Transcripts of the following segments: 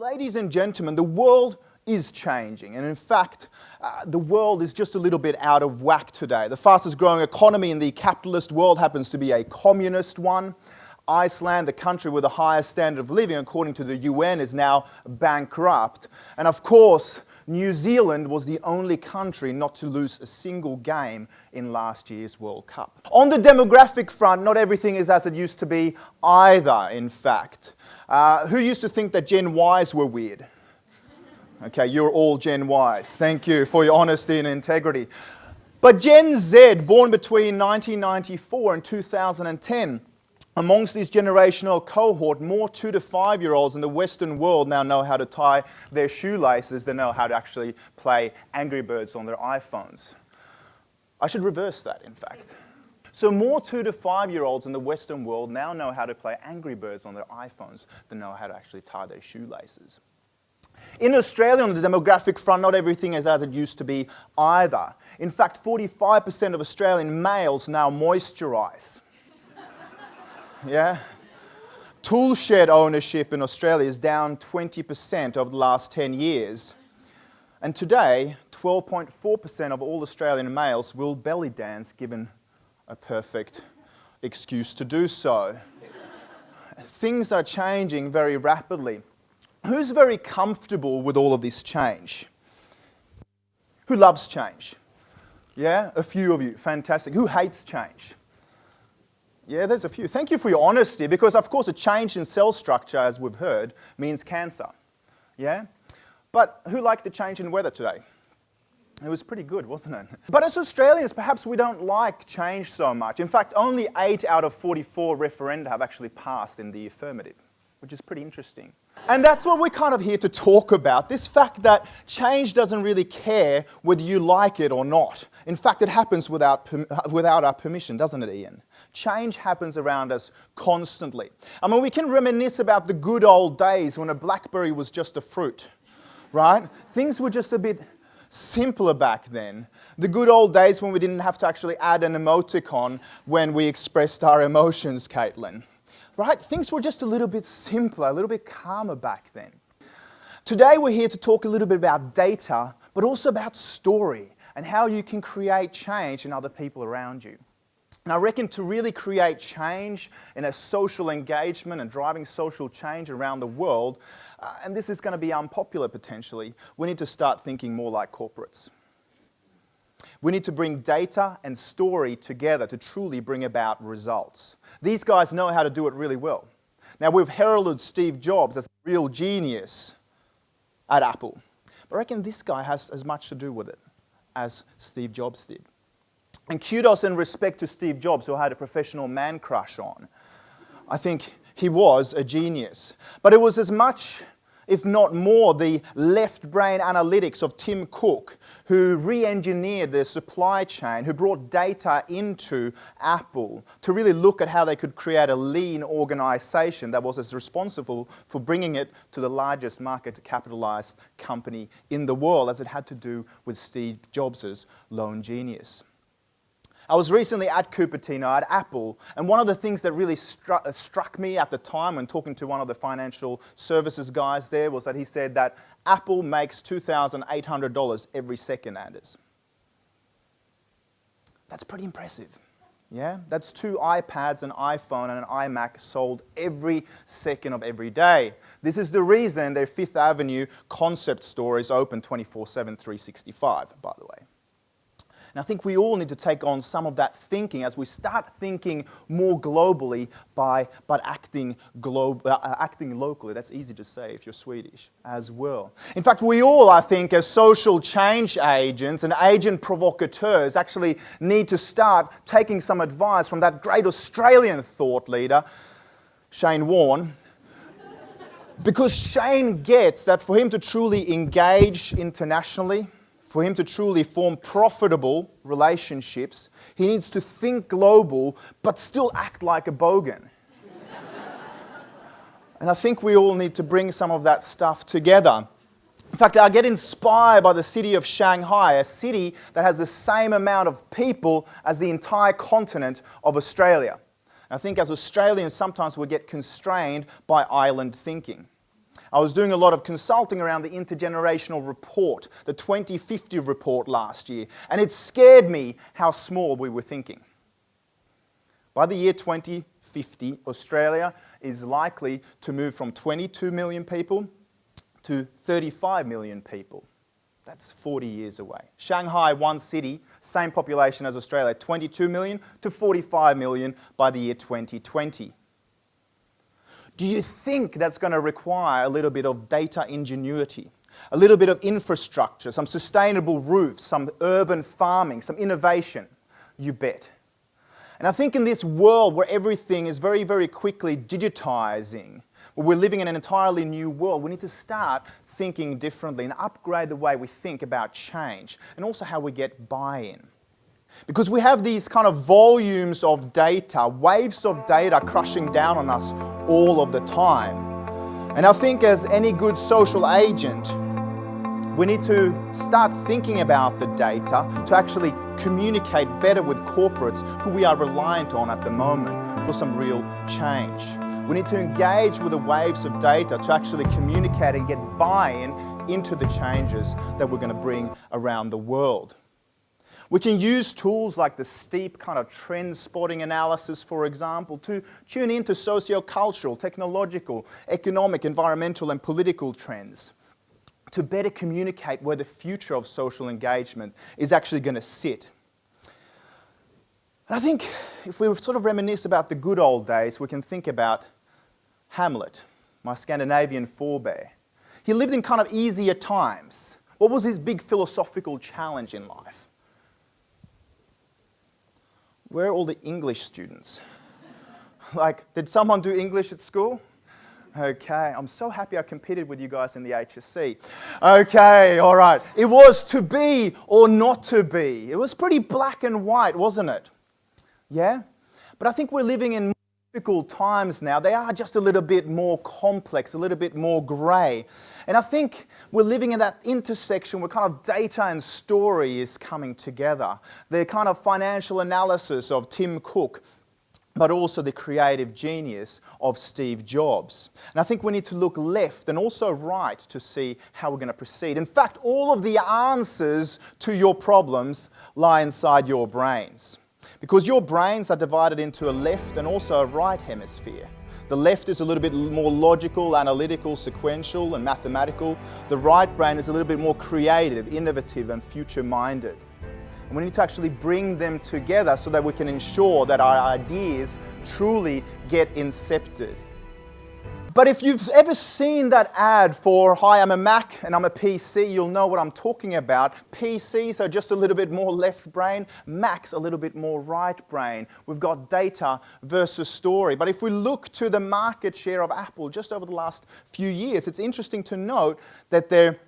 Ladies and gentlemen, the world is changing, and in fact, the world is just a little bit out of whack today. The fastest growing economy in the capitalist world happens to be a communist one. Iceland, the country with the highest standard of living, according to the UN, is now bankrupt. And of course, New Zealand was the only country not to lose a single game in last year's World Cup. On the demographic front, not everything is as it used to be either, in fact. Who used to think that Gen Ys were weird? Okay, you're all Gen Ys. Thank you for your honesty and integrity. But Gen Z, born between 1994 and 2010, amongst this generational cohort, more 2 to 5-year-olds in the Western world now know how to tie their shoelaces than know how to actually play Angry Birds on their iPhones. I should reverse that, in fact. So more 2 to 5-year-olds in the Western world now know how to play Angry Birds on their iPhones than know how to actually tie their shoelaces. In Australia, on the demographic front, not everything is as it used to be either. In fact, 45% of Australian males now moisturise. Yeah? Tool shed ownership in Australia is down 20% over the last 10 years. And today, 12.4% of all Australian males will belly dance given a perfect excuse to do so. Things are changing very rapidly. Who's very comfortable with all of this change? Who loves change? Yeah, a few of you. Fantastic. Who hates change? Yeah, there's a few. Thank you for your honesty, because of course a change in cell structure, as we've heard, means cancer. Yeah? But who liked the change in weather today? It was pretty good, wasn't it? But as Australians, perhaps we don't like change so much. In fact, only 8 out of 44 referenda have actually passed in the affirmative, which is pretty interesting. And that's what we're kind of here to talk about, this fact that change doesn't really care whether you like it or not. In fact, it happens without our permission, doesn't it, Ian? Change happens around us constantly. I mean, we can reminisce about the good old days when a blackberry was just a fruit, right? Things were just a bit simpler back then. The good old days when we didn't have to actually add an emoticon when we expressed our emotions, Caitlin. Right? Things were just a little bit simpler, a little bit calmer back then. Today we're here to talk a little bit about data, but also about story and how you can create change in other people around you. And I reckon to really create change in a social engagement and driving social change around the world, and this is going to be unpopular potentially, we need to start thinking more like corporates. We need to bring data and story together to truly bring about results. These guys know how to do it really well. Now, we've heralded Steve Jobs as a real genius at Apple. But I reckon this guy has as much to do with it as Steve Jobs did. And kudos and respect to Steve Jobs, who I had a professional man crush on. I think he was a genius. But it was as much, if not more, the left brain analytics of Tim Cook, who re-engineered their supply chain, who brought data into Apple to really look at how they could create a lean organization that was as responsible for bringing it to the largest market capitalized company in the world as it had to do with Steve Jobs' lone genius. I was recently at Cupertino at Apple, and one of the things that really struck me at the time when talking to one of the financial services guys there was that he said that Apple makes $2,800 every second, Anders. That's pretty impressive. Yeah? That's 2 iPads, an iPhone, and an iMac sold every second of every day. This is the reason their Fifth Avenue concept store is open 24/7, 365, by the way. And I think we all need to take on some of that thinking as we start thinking more globally but acting locally. That's easy to say if you're Swedish as well. In fact, we all, I think, as social change agents and agent provocateurs actually need to start taking some advice from that great Australian thought leader, Shane Warne. Because Shane gets that for him to truly engage internationally, for him to truly form profitable relationships, he needs to think global, but still act like a bogan. And I think we all need to bring some of that stuff together. In fact, I get inspired by the city of Shanghai, a city that has the same amount of people as the entire continent of Australia. And I think as Australians, sometimes we get constrained by island thinking. I was doing a lot of consulting around the intergenerational report, the 2050 report last year, and it scared me how small we were thinking. By the year 2050, Australia is likely to move from 22 million people to 35 million people. That's 40 years away. Shanghai, one city, same population as Australia, 22 million to 45 million by the year 2020. Do you think that's going to require a little bit of data ingenuity, a little bit of infrastructure, some sustainable roofs, some urban farming, some innovation? You bet. And I think in this world where everything is very, very quickly digitizing, where we're living in an entirely new world, we need to start thinking differently and upgrade the way we think about change and also how we get buy-in. Because we have these kind of volumes of data, waves of data crushing down on us all of the time. And I think as any good social agent, we need to start thinking about the data to actually communicate better with corporates who we are reliant on at the moment for some real change. We need to engage with the waves of data to actually communicate and get buy-in into the changes that we're going to bring around the world. We can use tools like the STEEP kind of trend spotting analysis, for example, to tune into socio-cultural, technological, economic, environmental and political trends to better communicate where the future of social engagement is actually going to sit. And I think if we sort of reminisce about the good old days, we can think about Hamlet, my Scandinavian forebear. He lived in kind of easier times. What was his big philosophical challenge in life? Where are all the English students? Like, did someone do English at school? Okay, I'm so happy I competed with you guys in the HSC. Okay, all right. It was to be or not to be. It was pretty black and white, wasn't it? Yeah? But I think we're living in difficult times now. They are just a little bit more complex, a little bit more grey. And I think we're living in that intersection where kind of data and story is coming together. The kind of financial analysis of Tim Cook, but also the creative genius of Steve Jobs. And I think we need to look left and also right to see how we're going to proceed. In fact, all of the answers to your problems lie inside your brains. Because your brains are divided into a left and also a right hemisphere. The left is a little bit more logical, analytical, sequential and mathematical. The right brain is a little bit more creative, innovative and future-minded. And we need to actually bring them together so that we can ensure that our ideas truly get incepted. But if you've ever seen that ad for, hi, I'm a Mac and I'm a PC, you'll know what I'm talking about. PCs are just a little bit more left brain, Macs a little bit more right brain. We've got data versus story. But if we look to the market share of Apple just over the last few years, it's interesting to note that their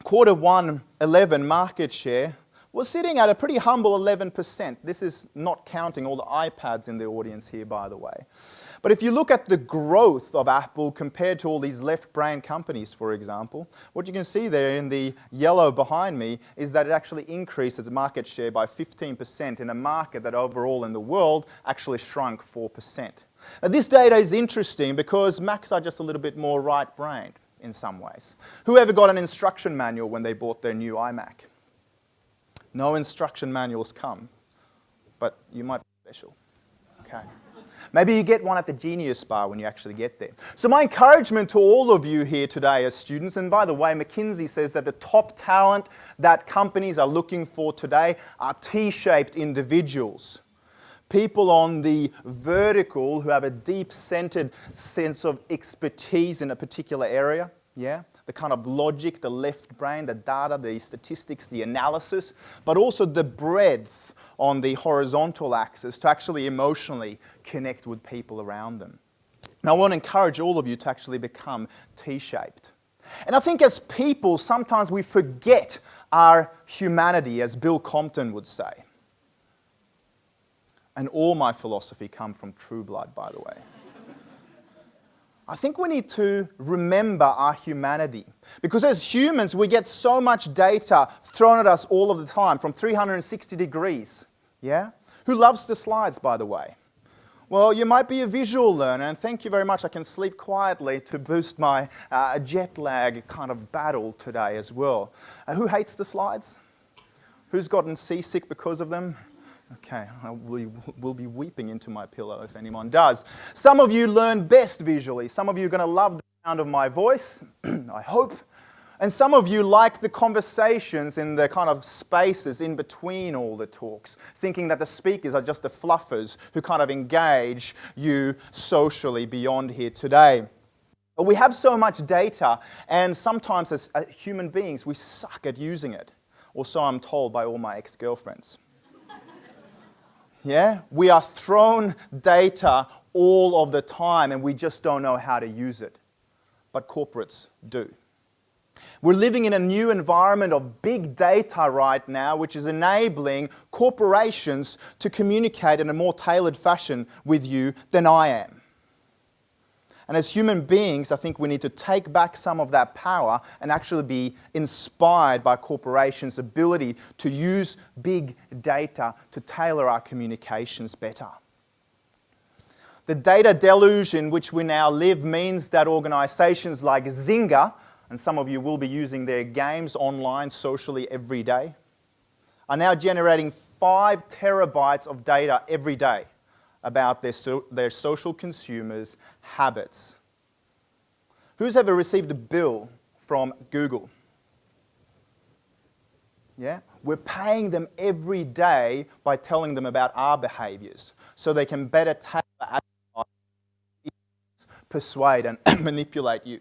Q1 11 market share was sitting at a pretty humble 11%. This is not counting all the iPads in the audience here, by the way. But if you look at the growth of Apple compared to all these left-brain companies, for example, what you can see there in the yellow behind me is that it actually increased its market share by 15% in a market that overall in the world actually shrunk 4%. Now, this data is interesting because Macs are just a little bit more right-brained in some ways. Whoever got an instruction manual when they bought their new iMac? No instruction manuals come, but you might be special. Okay. Maybe you get one at the Genius Bar when you actually get there. So my encouragement to all of you here today as students, and by the way, McKinsey says that the top talent that companies are looking for today are T-shaped individuals. People on the vertical who have a deep-centered sense of expertise in a particular area, yeah? The kind of logic, the left brain, the data, the statistics, the analysis, but also the breadth on the horizontal axis to actually emotionally connect with people around them. Now, I want to encourage all of you to actually become T-shaped. And I think as people, sometimes we forget our humanity, as Bill Compton would say. And all my philosophy come from True Blood, by the way. I think we need to remember our humanity. Because as humans, we get so much data thrown at us all of the time, from 360 degrees. Yeah? Who loves the slides, by the way? Well, you might be a visual learner, and thank you very much. I can sleep quietly to boost my jet lag kind of battle today as well. Who hates the slides? Who's gotten seasick because of them? Okay, I will be weeping into my pillow if anyone does. Some of you learn best visually. Some of you are going to love the sound of my voice, I hope. And some of you like the conversations in the kind of spaces in between all the talks, thinking that the speakers are just the fluffers who kind of engage you socially beyond here today. But we have so much data, and sometimes as human beings, we suck at using it. Or so I'm told by all my ex-girlfriends. Yeah? We are thrown data all of the time, and we just don't know how to use it. But corporates do. We're living in a new environment of big data right now, which is enabling corporations to communicate in a more tailored fashion with you than I am. And as human beings, I think we need to take back some of that power and actually be inspired by corporations' ability to use big data to tailor our communications better. The data deluge in which we now live means that organizations like Zynga, and some of you will be using their games online socially every day, are now generating 5 terabytes of data every day about their social consumers' habits. Who's ever received a bill from Google? Yeah? We're paying them every day by telling them about our behaviors so they can better tailor, persuade, and manipulate you.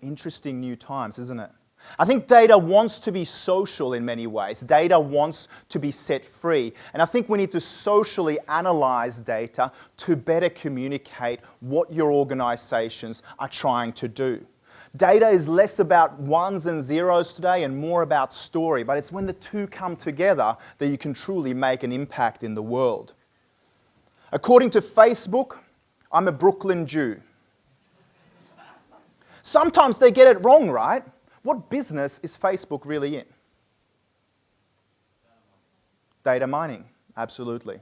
Interesting new times, isn't it? I think data wants to be social in many ways. Data wants to be set free. And I think we need to socially analyze data to better communicate what your organizations are trying to do. Data is less about ones and zeros today and more about story, but it's when the two come together that you can truly make an impact in the world. According to Facebook, I'm a Brooklyn Jew. Sometimes they get it wrong, right? What business is Facebook really in? Data mining, absolutely.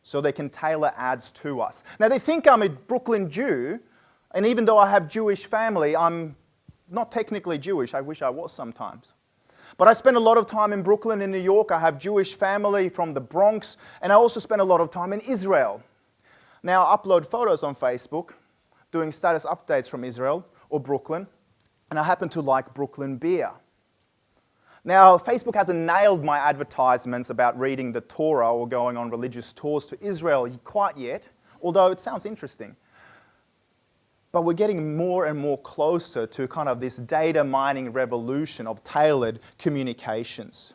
So they can tailor ads to us. Now they think I'm a Brooklyn Jew, and even though I have Jewish family, I'm not technically Jewish. I wish I was sometimes. But I spend a lot of time in Brooklyn, in New York. I have Jewish family from the Bronx, and I also spend a lot of time in Israel. Now I upload photos on Facebook, doing status updates from Israel or Brooklyn, and I happen to like Brooklyn beer. Now, Facebook hasn't nailed my advertisements about reading the Torah or going on religious tours to Israel quite yet, although it sounds interesting. But we're getting more and more closer to kind of this data mining revolution of tailored communications.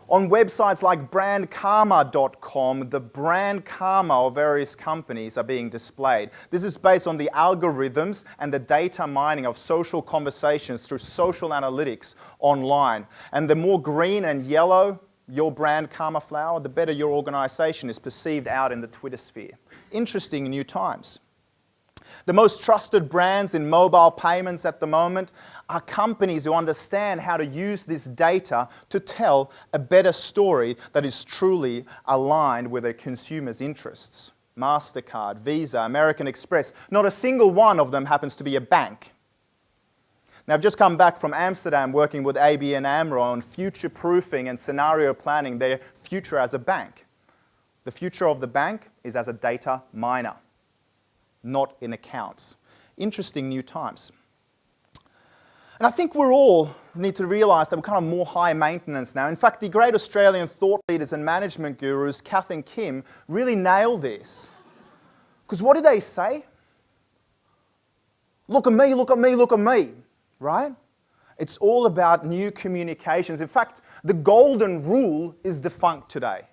On websites like brandkarma.com, the brand karma of various companies are being displayed. This is based on the algorithms and the data mining of social conversations through social analytics online. And the more green and yellow your brand karma flower, the better your organization is perceived out in the Twitter sphere. Interesting new times. The most trusted brands in mobile payments at the moment are companies who understand how to use this data to tell a better story that is truly aligned with their consumers' interests. MasterCard, Visa, American Express, not a single one of them happens to be a bank. Now, I've just come back from Amsterdam working with ABN AMRO on future-proofing and scenario planning their future as a bank. The future of the bank is as a data miner, not in accounts. Interesting new times. And I think we all need to realise that we're kind of more high maintenance now. In fact, the great Australian thought leaders and management gurus, Kath and Kim, really nailed this. Because what do they say? Look at me, look at me, look at me, right? It's all about new communications. In fact, the golden rule is defunct today.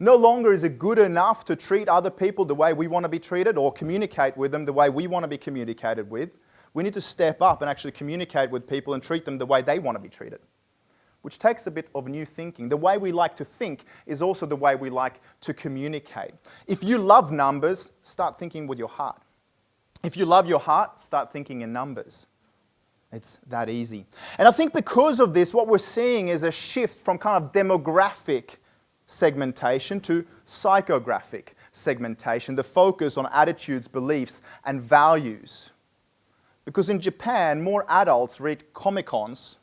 No longer is it good enough to treat other people the way we want to be treated or communicate with them the way we want to be communicated with. We need to step up and actually communicate with people and treat them the way they want to be treated, which takes a bit of new thinking. The way we like to think is also the way we like to communicate. If you love numbers, start thinking with your heart. If you love your heart, start thinking in numbers. It's that easy. And I think because of this, what we're seeing is a shift from kind of demographic segmentation to psychographic segmentation, the focus on attitudes, beliefs, and values. Because in Japan, more adults read Comic-Cons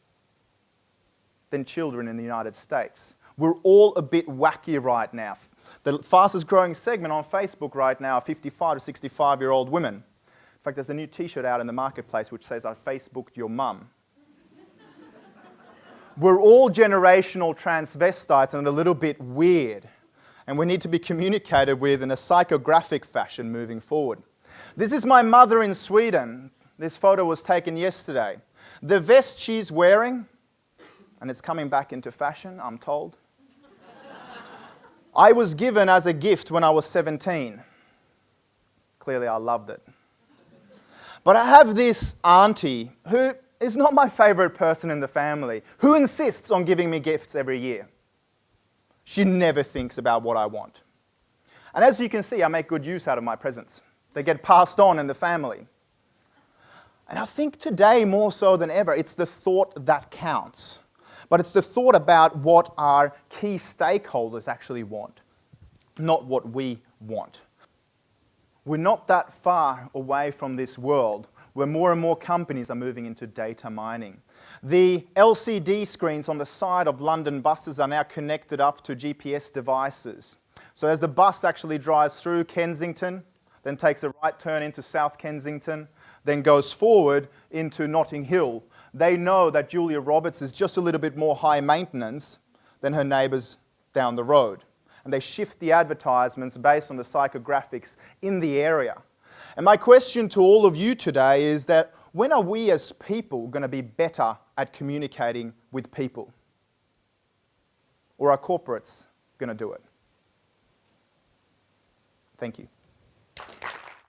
than children in the United States. We're all a bit wacky right now. The fastest growing segment on Facebook right now are 55 to 65-year-old women. In fact, there's a new t-shirt out in the marketplace which says, "I Facebooked your mum." We're all generational transvestites and a little bit weird. And we need to be communicated with in a psychographic fashion moving forward. This is my mother in Sweden. This photo was taken yesterday. The vest she's wearing, and it's coming back into fashion, I'm told, I was given as a gift when I was 17. Clearly I loved it. But I have this auntie who is not my favorite person in the family, who insists on giving me gifts every year. She never thinks about what I want. And as you can see, I make good use out of my presents. They get passed on in the family. And I think today, more so than ever, it's the thought that counts. But it's the thought about what our key stakeholders actually want, not what we want. We're not that far away from this world where more and more companies are moving into data mining. The LCD screens on the side of London buses are now connected up to GPS devices. So as the bus actually drives through Kensington, then takes a right turn into South Kensington, then goes forward into Notting Hill, they know that Julia Roberts is just a little bit more high maintenance than her neighbours down the road. And they shift the advertisements based on the psychographics in the area. And my question to all of you today is that when are we as people going to be better at communicating with people? Or are corporates going to do it? Thank you.